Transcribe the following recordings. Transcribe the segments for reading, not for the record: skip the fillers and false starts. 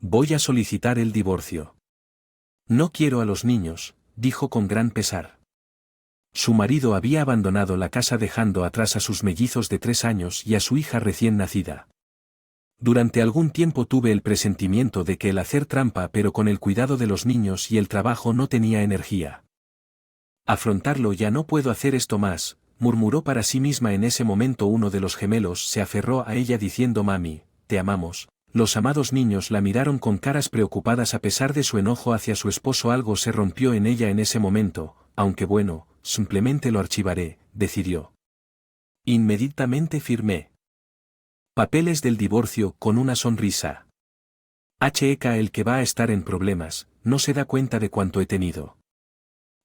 Voy a solicitar el divorcio. No quiero a los niños, dijo con gran pesar. Su marido había abandonado la casa dejando atrás a sus mellizos de 3 años y a su hija recién nacida. Durante algún tiempo tuve el presentimiento de que el hacer trampa pero con el cuidado de los niños y el trabajo no tenía energía. Afrontarlo ya no puedo hacer esto más, murmuró para sí misma en ese momento. Uno de los gemelos se aferró a ella diciendo mami, te amamos. Los amados niños la miraron con caras preocupadas a pesar de su enojo hacia su esposo. Algo se rompió en ella en ese momento, aunque bueno, simplemente lo archivaré, decidió. Inmediatamente firmé papeles del divorcio con una sonrisa. HK el que va a estar en problemas, no se da cuenta de cuánto he tenido.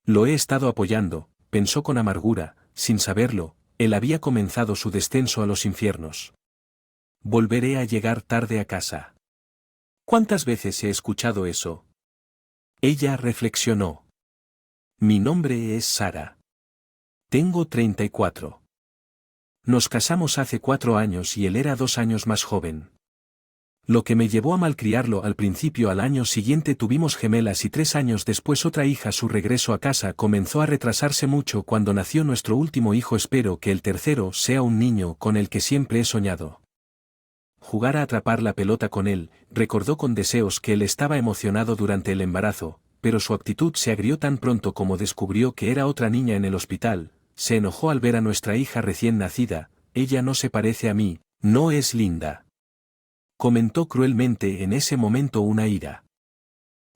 Lo he estado apoyando, pensó con amargura, sin saberlo, él había comenzado su descenso a los infiernos. Volveré a llegar tarde a casa. ¿Cuántas veces he escuchado eso? Ella reflexionó. Mi nombre es Sara. Tengo 34. Nos casamos hace 4 años y él era 2 años más joven. Lo que me llevó a malcriarlo al principio. Al año siguiente tuvimos gemelas y 3 años después otra hija. Su regreso a casa comenzó a retrasarse mucho cuando nació nuestro último hijo. Espero que el tercero sea un niño con el que siempre he soñado. Jugar a atrapar la pelota con él, recordó con deseos que él estaba emocionado durante el embarazo, pero su actitud se agrió tan pronto como descubrió que era otra niña en el hospital. Se enojó al ver a nuestra hija recién nacida. Ella no se parece a mí, no es linda. Comentó cruelmente. En ese momento una ira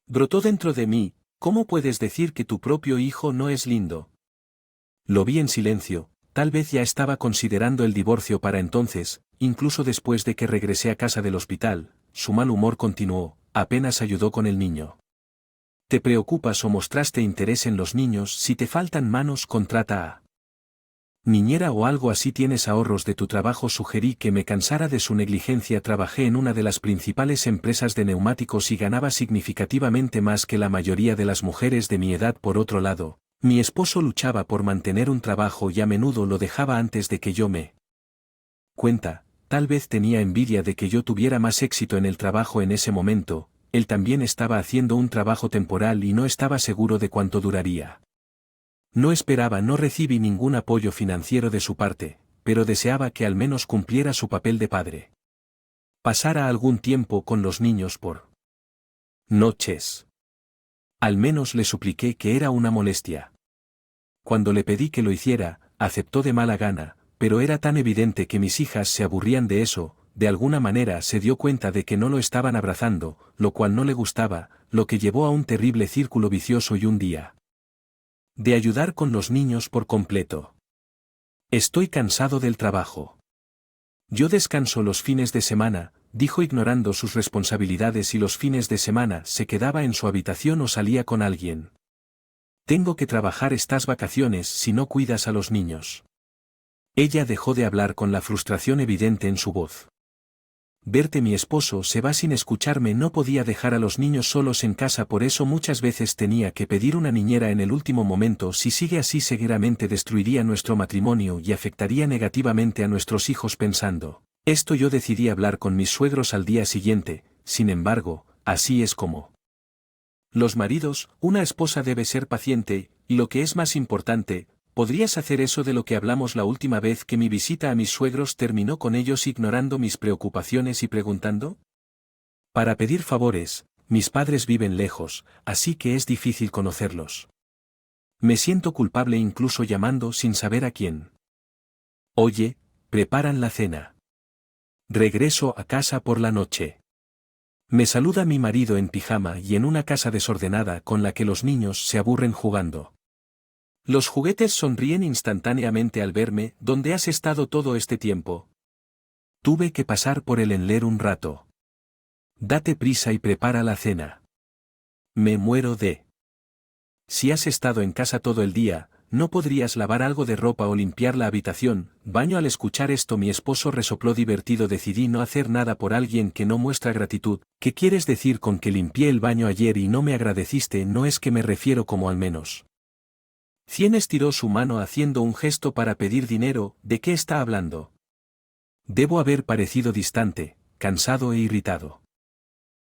brotó dentro de mí. ¿Cómo puedes decir que tu propio hijo no es lindo? Lo vi en silencio, tal vez ya estaba considerando el divorcio para entonces, incluso después de que regresé a casa del hospital. Su mal humor continuó, apenas ayudó con el niño. ¿Te preocupas o mostraste interés en los niños? Si te faltan manos, contrata a niñera o algo así. ¿Tienes ahorros de tu trabajo? Sugerí que me cansara de su negligencia. Trabajé en una de las principales empresas de neumáticos y ganaba significativamente más que la mayoría de las mujeres de mi edad. Por otro lado, mi esposo luchaba por mantener un trabajo y a menudo lo dejaba antes de que yo me cuenta. Tal vez tenía envidia de que yo tuviera más éxito en el trabajo en ese momento. Él también estaba haciendo un trabajo temporal y no estaba seguro de cuánto duraría. No recibí ningún apoyo financiero de su parte, pero deseaba que al menos cumpliera su papel de padre. Pasara algún tiempo con los niños por noches. Al menos le supliqué. Que era una molestia. Cuando le pedí que lo hiciera, aceptó de mala gana, pero era tan evidente que mis hijas se aburrían de eso. De alguna manera se dio cuenta de que no lo estaban abrazando, lo cual no le gustaba, lo que llevó a un terrible círculo vicioso y un día de ayudar con los niños por completo. Estoy cansado del trabajo. Yo descanso los fines de semana, dijo ignorando sus responsabilidades, y los fines de semana se quedaba en su habitación o salía con alguien. Tengo que trabajar estas vacaciones si no cuidas a los niños. Ella dejó de hablar con la frustración evidente en su voz. Verte, mi esposo se va sin escucharme. No podía dejar a los niños solos en casa, por eso muchas veces tenía que pedir una niñera en el último momento. Si sigue así, seguramente destruiría nuestro matrimonio y afectaría negativamente a nuestros hijos. Pensando esto, yo decidí hablar con mis suegros al día siguiente. Sin embargo, así es como los maridos. Una esposa debe ser paciente, y lo que es más importante, ¿podrías hacer eso de lo que hablamos la última vez que mi visita a mis suegros terminó con ellos ignorando mis preocupaciones y preguntando? Para pedir favores, mis padres viven lejos, así que es difícil conocerlos. Me siento culpable incluso llamando sin saber a quién. Oye, preparan la cena. Regreso a casa por la noche. Me saluda mi marido en pijama y en una casa desordenada con la que los niños se aburren jugando. Los juguetes sonríen instantáneamente al verme. ¿Dónde has estado todo este tiempo? Tuve que pasar por el Enler un rato. Date prisa y prepara la cena. Me muero de. Si has estado en casa todo el día, ¿no podrías lavar algo de ropa o limpiar la habitación? Baño. Al escuchar esto, mi esposo resopló divertido. Decidí no hacer nada por alguien que no muestra gratitud. ¿Qué quieres decir con que limpié el baño ayer y no me agradeciste? No es que me refiero como al menos. Cien estiró su mano haciendo un gesto para pedir dinero. ¿De qué está hablando? Debo haber parecido distante, cansado e irritado.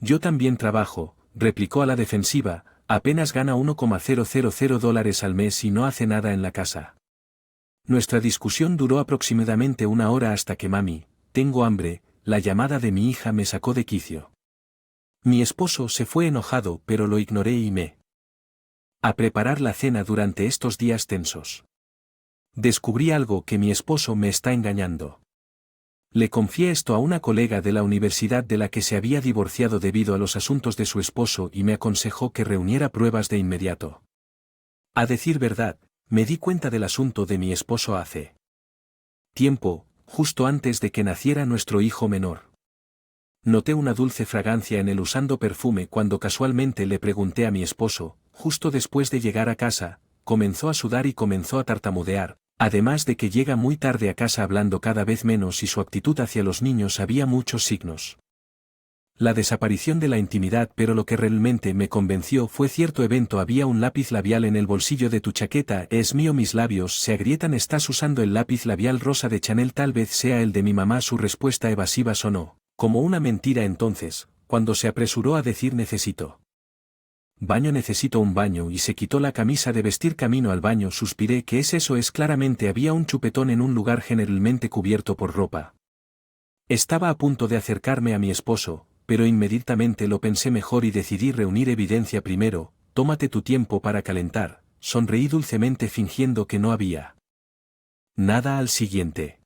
Yo también trabajo, replicó a la defensiva, apenas gana $1,000 al mes y no hace nada en la casa. Nuestra discusión duró aproximadamente 1 hora hasta que mami, tengo hambre, la llamada de mi hija me sacó de quicio. Mi esposo se fue enojado pero lo ignoré y me a preparar la cena durante estos días tensos. Descubrí algo que mi esposo me está engañando. Le confié esto a una colega de la universidad de la que se había divorciado debido a los asuntos de su esposo y me aconsejó que reuniera pruebas de inmediato. A decir verdad, me di cuenta del asunto de mi esposo hace tiempo, justo antes de que naciera nuestro hijo menor. Noté una dulce fragancia en él usando perfume cuando casualmente le pregunté a mi esposo, justo después de llegar a casa, comenzó a sudar y comenzó a tartamudear, además de que llega muy tarde a casa hablando cada vez menos y su actitud hacia los niños había muchos signos. La desaparición de la intimidad, pero lo que realmente me convenció fue cierto evento. Había un lápiz labial en el bolsillo de tu chaqueta. Es mío, mis labios se agrietan. Estás usando el lápiz labial rosa de Chanel, tal vez sea el de mi mamá. Su respuesta evasiva sonó como una mentira. Entonces, cuando se apresuró a decir necesito un baño y se quitó la camisa de vestir camino al baño, suspiré. ¿Qué es eso? Es claramente había un chupetón en un lugar generalmente cubierto por ropa. Estaba a punto de acercarme a mi esposo, pero inmediatamente lo pensé mejor y decidí reunir evidencia primero. Tómate tu tiempo para calentar, sonreí dulcemente fingiendo que no había nada. Al siguiente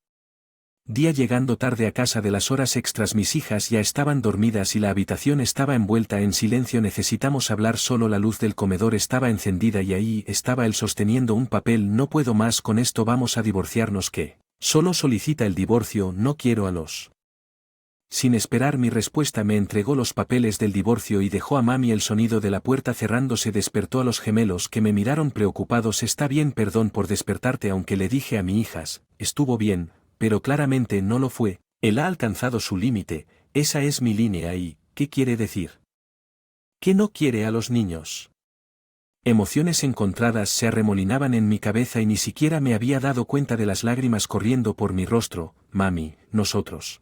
día, llegando tarde a casa de las horas extras, mis hijas ya estaban dormidas y la habitación estaba envuelta en silencio. Necesitamos hablar. Solo la luz del comedor estaba encendida y ahí estaba él sosteniendo un papel. No puedo más con esto, vamos a divorciarnos. ¿Qué? Solo solicita el divorcio, no quiero a los... Sin esperar mi respuesta me entregó los papeles del divorcio y dejó a mami. El sonido de la puerta cerrándose despertó a los gemelos que me miraron preocupados. Está bien, perdón por despertarte, aunque le dije a mis hijas, estuvo bien, pero claramente no lo fue. Él ha alcanzado su límite, esa es mi línea. ¿Y qué quiere decir? ¿Que no quiere a los niños? Emociones encontradas se arremolinaban en mi cabeza y ni siquiera me había dado cuenta de las lágrimas corriendo por mi rostro. Mami, nosotros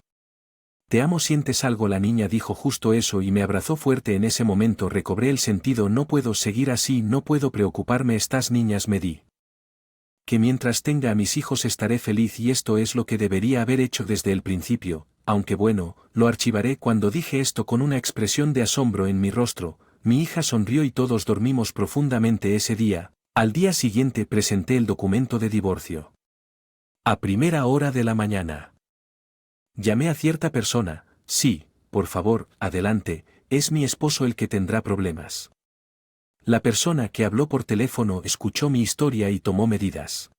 te amo, ¿sientes algo? La niña dijo justo eso y me abrazó fuerte. En ese momento recobré el sentido. No puedo seguir así, no puedo preocuparme. Estas niñas, me di que mientras tenga a mis hijos estaré feliz y esto es lo que debería haber hecho desde el principio, aunque bueno, lo archivaré. Cuando dije esto con una expresión de asombro en mi rostro, mi hija sonrió y todos dormimos profundamente ese día. Al día siguiente presenté el documento de divorcio. A primera hora de la mañana. Llamé a cierta persona. Sí, por favor, adelante, es mi esposo el que tendrá problemas. La persona que habló por teléfono escuchó mi historia y tomó medidas.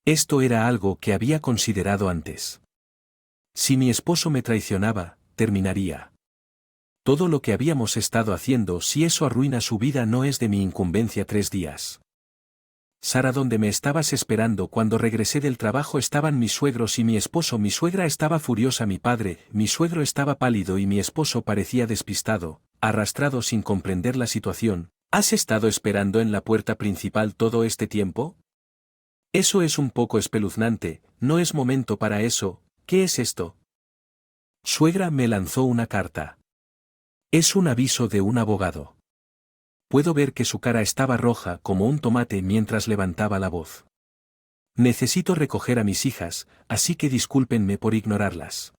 Esto era algo que había considerado antes. Si mi esposo me traicionaba, terminaría todo lo que habíamos estado haciendo. Si eso arruina su vida, no es de mi incumbencia. 3 días. Sara, ¿dónde me estabas esperando? Cuando regresé del trabajo estaban mis suegros y mi esposo. Mi suegra estaba furiosa, mi padre, mi suegro estaba pálido y mi esposo parecía despistado, arrastrado sin comprender la situación. ¿Has estado esperando en la puerta principal todo este tiempo? Eso es un poco espeluznante, no es momento para eso. ¿Qué es esto? Suegra me lanzó una carta. Es un aviso de un abogado. Puedo ver que su cara estaba roja como un tomate mientras levantaba la voz. Necesito recoger a mis hijas, así que discúlpenme por ignorarlas.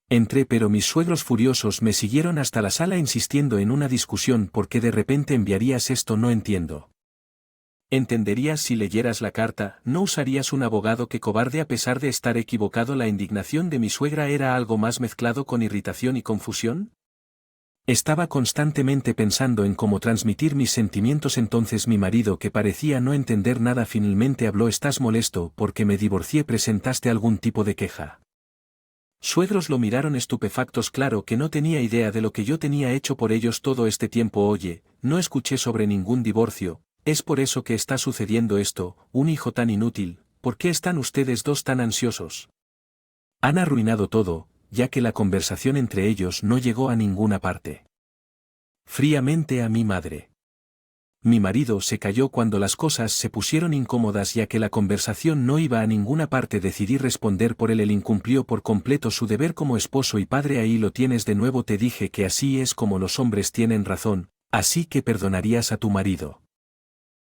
Entré, pero mis suegros furiosos me siguieron hasta la sala insistiendo en una discusión. ¿Por qué de repente enviarías esto? No entiendo. ¿Entenderías si leyeras la carta? ¿No usarías un abogado? Qué cobarde. A pesar de estar equivocado, la indignación de mi suegra era algo más mezclado con irritación y confusión. Estaba constantemente pensando en cómo transmitir mis sentimientos. Entonces mi marido, que parecía no entender nada, finalmente habló. ¿Estás molesto porque me divorcié? ¿Presentaste algún tipo de queja? Suegros lo miraron estupefactos. Claro que no tenía idea de lo que yo tenía hecho por ellos todo este tiempo. Oye, no escuché sobre ningún divorcio, es por eso que está sucediendo esto. Un hijo tan inútil, ¿por qué están ustedes dos tan ansiosos? Han arruinado todo. ya que la conversación entre ellos no llegó a ninguna parte. Fríamente a mi madre. Mi marido se calló cuando las cosas se pusieron incómodas, ya que la conversación no iba a ninguna parte. Decidí responder por él. Él incumplió por completo su deber como esposo y padre. Ahí lo tienes de nuevo. Te dije que así es como los hombres tienen razón, así que perdonarías a tu marido.